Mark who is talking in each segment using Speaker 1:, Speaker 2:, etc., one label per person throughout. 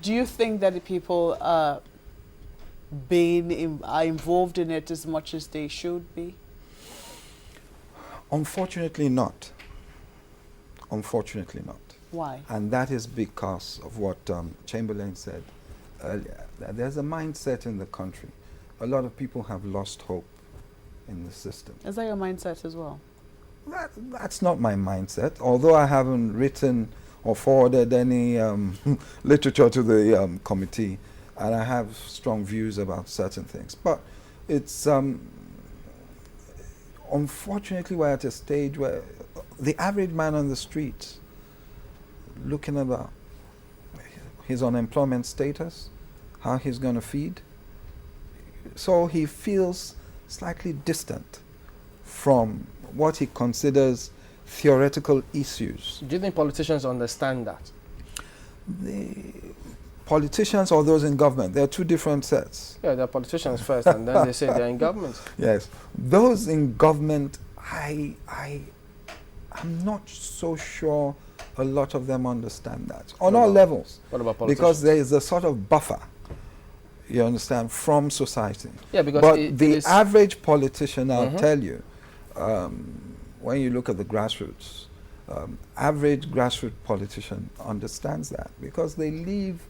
Speaker 1: Do you think that the people are involved in it as much as they should be?
Speaker 2: Unfortunately not. Unfortunately not.
Speaker 1: Why?
Speaker 2: And that is because of what Chamberlain said earlier. That there's a mindset in the country. A lot of people have lost hope in the system.
Speaker 1: Is that your mindset as well?
Speaker 2: That's not my mindset, although I haven't written or forwarded any literature to the committee, and I have strong views about certain things. But it's unfortunately we're at a stage where the average man on the street, looking at his unemployment status, how he's going to feed, so he feels slightly distant from what he considers theoretical issues.
Speaker 3: Do you think politicians understand that?
Speaker 2: The politicians or those in government, there are two different sets.
Speaker 3: Yeah, they're politicians first, and then they say they're in government.
Speaker 2: Yes, those in government, I'm not so sure a lot of them understand that on all levels.
Speaker 3: What about politicians?
Speaker 2: Because there is a sort of buffer, you understand, from society.
Speaker 3: Yeah, because
Speaker 2: but the average politician, I'll tell you, when you look at the grassroots, average grassroots politician understands that because they live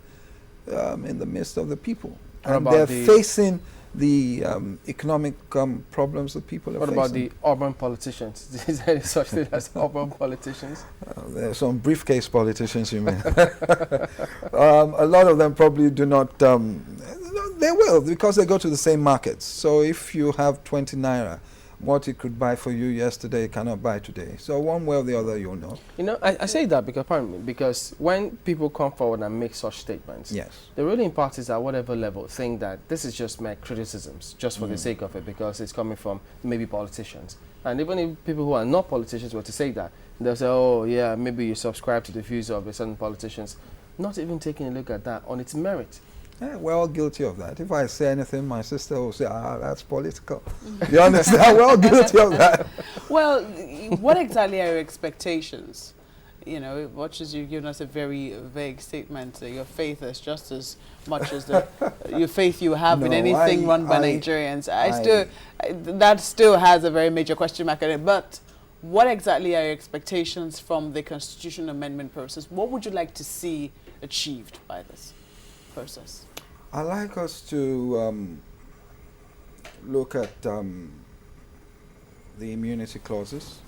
Speaker 2: in the midst of the people. And they're facing the economic problems that people are facing. What
Speaker 3: about the urban politicians? Is there any such thing as urban politicians?
Speaker 2: There are some briefcase politicians, you mean. A lot of them probably do not, they will, because they go to the same markets. So if you have 20 naira, what it could buy for you yesterday cannot buy today. So one way or the other, you'll know.
Speaker 3: You know, I say that because when people come forward and make such statements,
Speaker 2: yes,
Speaker 3: the ruling parties at whatever level think that this is just mere criticisms, just for the sake of it, because it's coming from maybe politicians. And even if people who are not politicians were to say that, they'll say, oh yeah, maybe you subscribe to the views of certain politicians, not even taking a look at that on its merit.
Speaker 2: Yeah, we're all guilty of that. If I say anything, my sister will say, that's political. You understand? We're all guilty of that.
Speaker 1: Well, what exactly are your expectations? You know, much as you've given us a very vague statement, your faith is just as much as your faith you have in anything run by Nigerians. That still has a very major question mark in it. But what exactly are your expectations from the constitutional amendment process? What would you like to see achieved by this process?
Speaker 2: I like us to look at the immunity clauses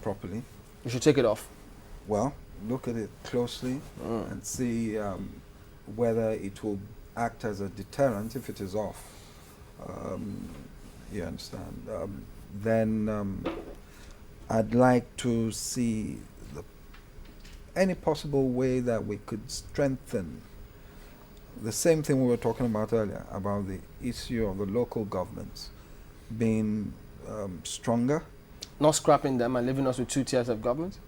Speaker 2: properly.
Speaker 3: You should take it off.
Speaker 2: Well, look at it closely and see whether it will act as a deterrent if it is off. You understand? Then I'd like to see any possible way that we could strengthen the same thing we were talking about earlier, about the issue of the local governments being stronger.
Speaker 3: Not scrapping them and leaving us with 2 tiers of government?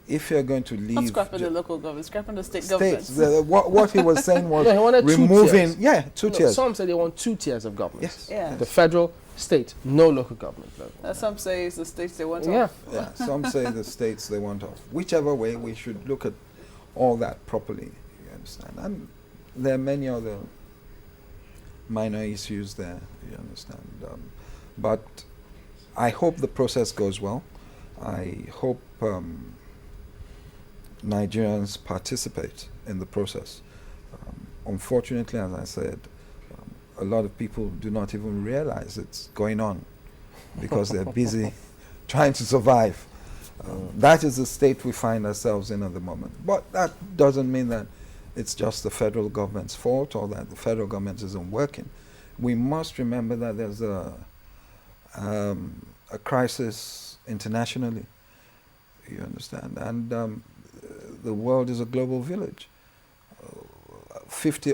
Speaker 2: If you're going to leave...
Speaker 1: Not scrapping the local government, scrapping the state governments.
Speaker 2: What he was saying was
Speaker 3: he wanted
Speaker 2: removing...
Speaker 3: 2 tiers.
Speaker 2: Yeah, 2 tiers.
Speaker 3: Some say they want 2 tiers of government.
Speaker 2: Yes.
Speaker 1: Yeah.
Speaker 3: The federal, state, no local government.
Speaker 1: Some say it's the states they want
Speaker 3: off.
Speaker 2: Yeah, some say the states they want off. Whichever way, we should look at all that properly, you understand. And there are many other minor issues there, you understand. But I hope the process goes well. I hope Nigerians participate in the process. Unfortunately, as I said, a lot of people do not even realize it's going on because they're busy trying to survive. That is the state we find ourselves in at the moment. But that doesn't mean that it's just the federal government's fault or that the federal government isn't working. We must remember that there's a crisis internationally, you understand, and the world is a global village.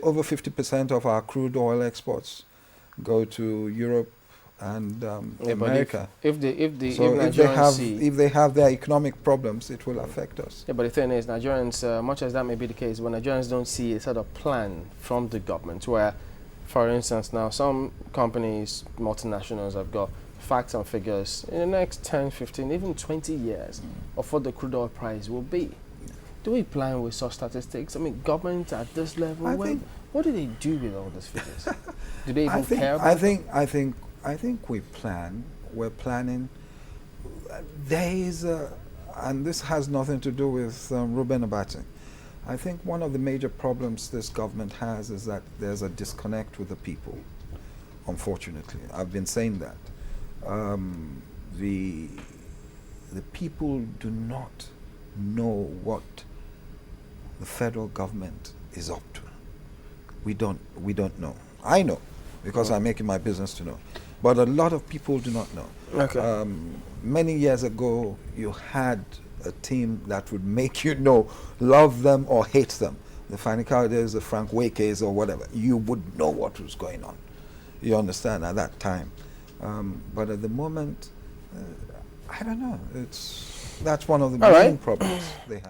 Speaker 2: Over 50% of our crude oil exports go to Europe and America.
Speaker 3: If
Speaker 2: they have their economic problems, it will affect us.
Speaker 3: Yeah, but the thing is, Nigerians, much as that may be the case, when Nigerians don't see a sort of plan from the government, where, for instance, now some companies, multinationals, have got facts and figures in the next 10, 15, even 20 years of what the crude oil price will be. Do we plan with such statistics? I mean, government at this level, what do they do with all these figures? Do they even care about
Speaker 2: I think we plan. We're planning. There is and this has nothing to do with Reuben Abati. I think one of the major problems this government has is that there's a disconnect with the people, unfortunately. I've been saying that. The people do not know what the federal government is up to. We don't know. I know, because I'm making my business to know. But a lot of people do not know.
Speaker 3: Okay.
Speaker 2: Many years ago, you had a team that would make you know, love them or hate them. The Fanicarders, the Frank Wakes or whatever. You would know what was going on. You understand, at that time. But at the moment, I don't know. That's one of the main problems they have.